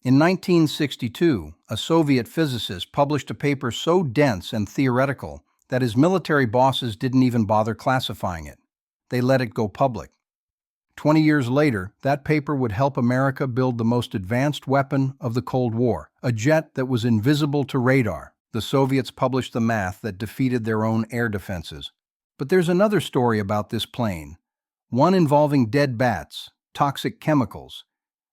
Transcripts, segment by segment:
In 1962, a Soviet physicist published a paper so dense and theoretical that his military bosses didn't even bother classifying it. They let it go public. 20 years later, that paper would help America build the most advanced weapon of the Cold War, a jet that was invisible to radar. The Soviets published the math that defeated their own air defenses. But there's another story about this plane, one involving dead bats, toxic chemicals,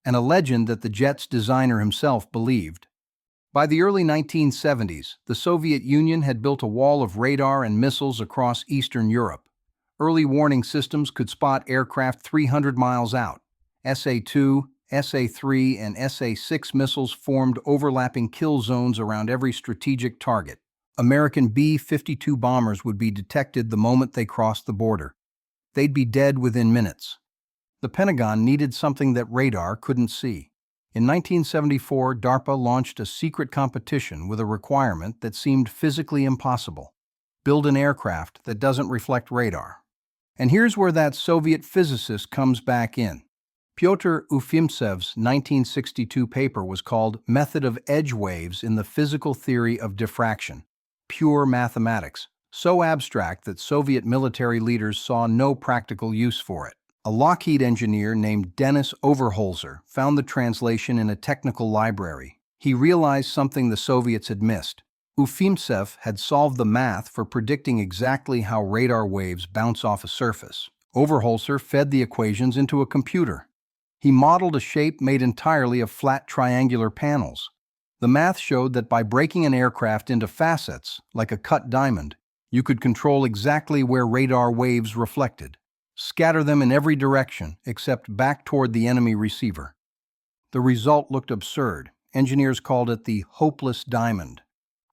and a legend that the jet's designer himself believed. By the early 1970s, the Soviet Union had built a wall of radar and missiles across Eastern Europe. Early warning systems could spot aircraft 300 miles out. SA-2, SA-3, and SA-6 missiles formed overlapping kill zones around every strategic target. American B-52 bombers would be detected the moment they crossed the border. They'd be dead within minutes. The Pentagon needed something that radar couldn't see. In 1974, DARPA launched a secret competition with a requirement that seemed physically impossible: build an aircraft that doesn't reflect radar. And here's where that Soviet physicist comes back in. Pyotr Ufimtsev's 1962 paper was called Method of Edge Waves in the Physical Theory of Diffraction. Pure mathematics, so abstract that Soviet military leaders saw no practical use for it. A Lockheed engineer named Dennis Overholzer found the translation in a technical library. He realized something the Soviets had missed. Ufimtsev had solved the math for predicting exactly how radar waves bounce off a surface. Overholzer fed the equations into a computer. He modeled a shape made entirely of flat triangular panels. The math showed that by breaking an aircraft into facets, like a cut diamond, you could control exactly where radar waves reflected. Scatter them in every direction except back toward the enemy receiver. The result looked absurd. Engineers called it the hopeless diamond.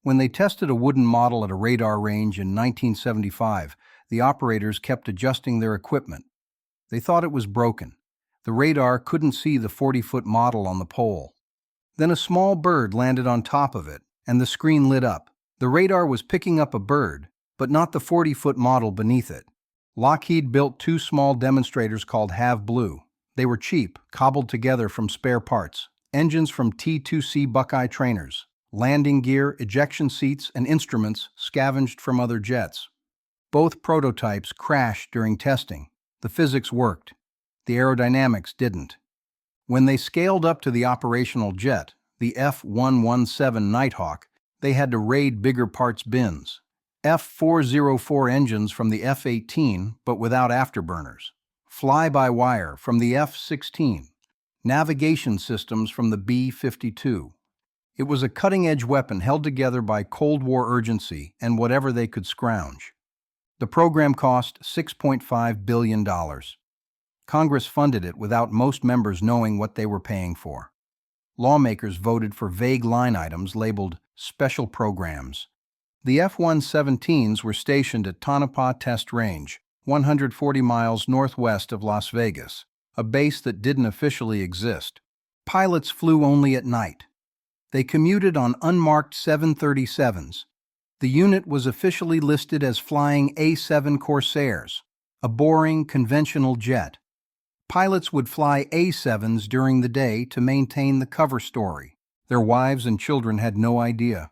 When they tested a wooden model at a radar range in 1975, the operators kept adjusting their equipment. They thought it was broken. The radar couldn't see the 40-foot model on the pole. Then a small bird landed on top of it, and the screen lit up. The radar was picking up a bird, but not the 40-foot model beneath it. Lockheed built two small demonstrators called Have Blue. They were cheap, cobbled together from spare parts, engines from T-2C Buckeye trainers, landing gear, ejection seats, and instruments scavenged from other jets. Both prototypes crashed during testing. The physics worked. The aerodynamics didn't. When they scaled up to the operational jet, the F-117 Nighthawk, they had to raid bigger parts bins. F-404 engines from the F-18, but without afterburners. Fly-by-wire from the F-16. Navigation systems from the B-52. It was a cutting-edge weapon held together by Cold War urgency and whatever they could scrounge. The program cost $6.5 billion. Congress funded it without most members knowing what they were paying for. Lawmakers voted for vague line items labeled special programs. The F-117s were stationed at Tonopah Test Range, 140 miles northwest of Las Vegas, a base that didn't officially exist. Pilots flew only at night. They commuted on unmarked 737s. The unit was officially listed as flying A-7 Corsairs, a boring, conventional jet. Pilots would fly A-7s during the day to maintain the cover story. Their wives and children had no idea.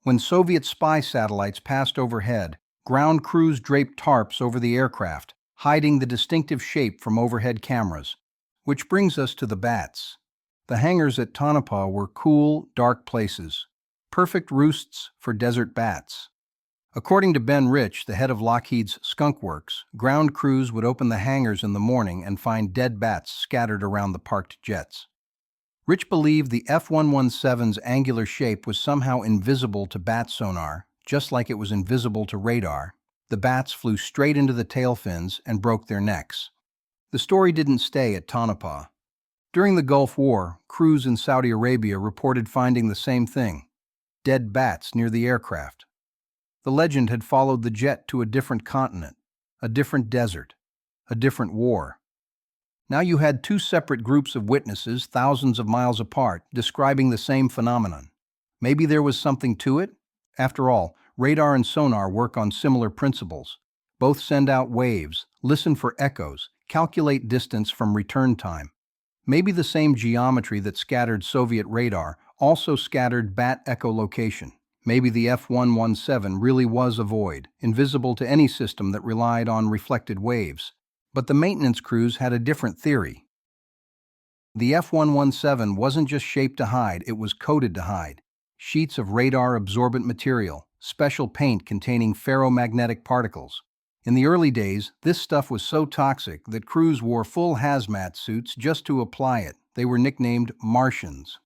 When Soviet spy satellites passed overhead, ground crews draped tarps over the aircraft, hiding the distinctive shape from overhead cameras. Which brings us to the bats. The hangars at Tonopah were cool, dark places, perfect roosts for desert bats. According to Ben Rich, the head of Lockheed's Skunk Works, ground crews would open the hangars in the morning and find dead bats scattered around the parked jets. Rich believed the F-117's angular shape was somehow invisible to bat sonar, just like it was invisible to radar. The bats flew straight into the tail fins and broke their necks. The story didn't stay at Tonopah. During the Gulf War, crews in Saudi Arabia reported finding the same thing: dead bats near the aircraft. The legend had followed the jet to a different continent, a different desert, a different war. Now you had two separate groups of witnesses thousands of miles apart describing the same phenomenon. Maybe there was something to it? After all, radar and sonar work on similar principles. Both send out waves, listen for echoes, calculate distance from return time. Maybe the same geometry that scattered Soviet radar also scattered bat echolocation. Maybe the F-117 really was a void, invisible to any system that relied on reflected waves. But the maintenance crews had a different theory. The F-117 wasn't just shaped to hide, it was coded to hide. Sheets of radar-absorbent material, special paint containing ferromagnetic particles. In the early days, this stuff was so toxic that crews wore full hazmat suits just to apply it. They were nicknamed Martians.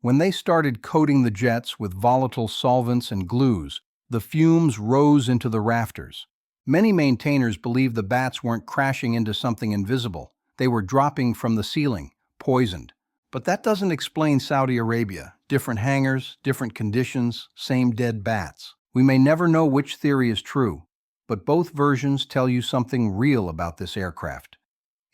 When they started coating the jets with volatile solvents and glues, the fumes rose into the rafters. Many maintainers believed the bats weren't crashing into something invisible. They were dropping from the ceiling, poisoned. But that doesn't explain Saudi Arabia. Different hangars, different conditions, same dead bats. We may never know which theory is true, but both versions tell you something real about this aircraft.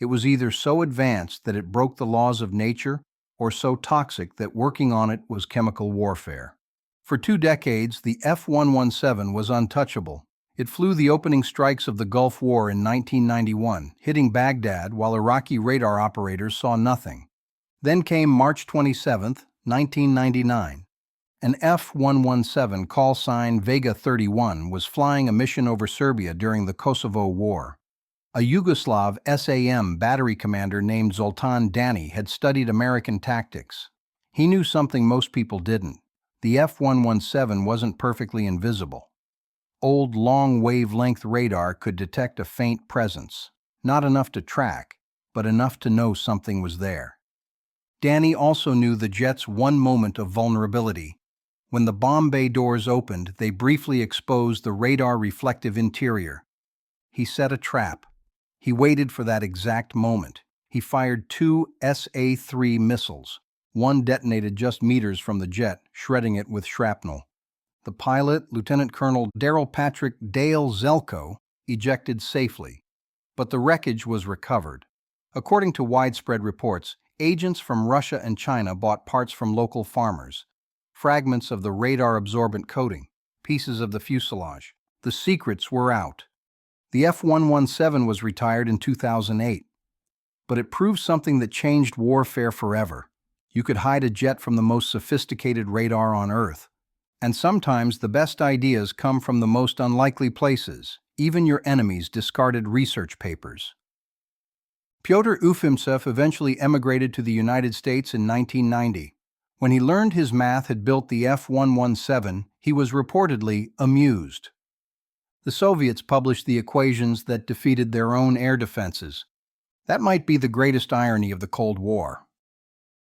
It was either so advanced that it broke the laws of nature, or so toxic that working on it was chemical warfare. For 2 decades, the F-117 was untouchable. It flew the opening strikes of the Gulf War in 1991, hitting Baghdad while Iraqi radar operators saw nothing. Then came March 27, 1999. An F-117 call sign Vega 31 was flying a mission over Serbia during the Kosovo War. A Yugoslav SAM battery commander named Zoltan Dani had studied American tactics. He knew something most people didn't. The F-117 wasn't perfectly invisible. Old long-wavelength radar could detect a faint presence, not enough to track, but enough to know something was there. Dani also knew the jet's one moment of vulnerability. When the bomb bay doors opened, they briefly exposed the radar-reflective interior. He set a trap. He waited for that exact moment. He fired 2 SA-3 missiles. One detonated just meters from the jet, shredding it with shrapnel. The pilot, Lieutenant Colonel Daryl Patrick Dale Zelko, ejected safely, but the wreckage was recovered. According to widespread reports, agents from Russia and China bought parts from local farmers, fragments of the radar-absorbent coating, pieces of the fuselage. The secrets were out. The F-117 was retired in 2008, but it proved something that changed warfare forever. You could hide a jet from the most sophisticated radar on Earth. And sometimes the best ideas come from the most unlikely places, even your enemies' discarded research papers. Pyotr Ufimtsev eventually emigrated to the United States in 1990. When he learned his math had built the F-117, he was reportedly amused. The Soviets published the equations that defeated their own air defenses. That might be the greatest irony of the Cold War.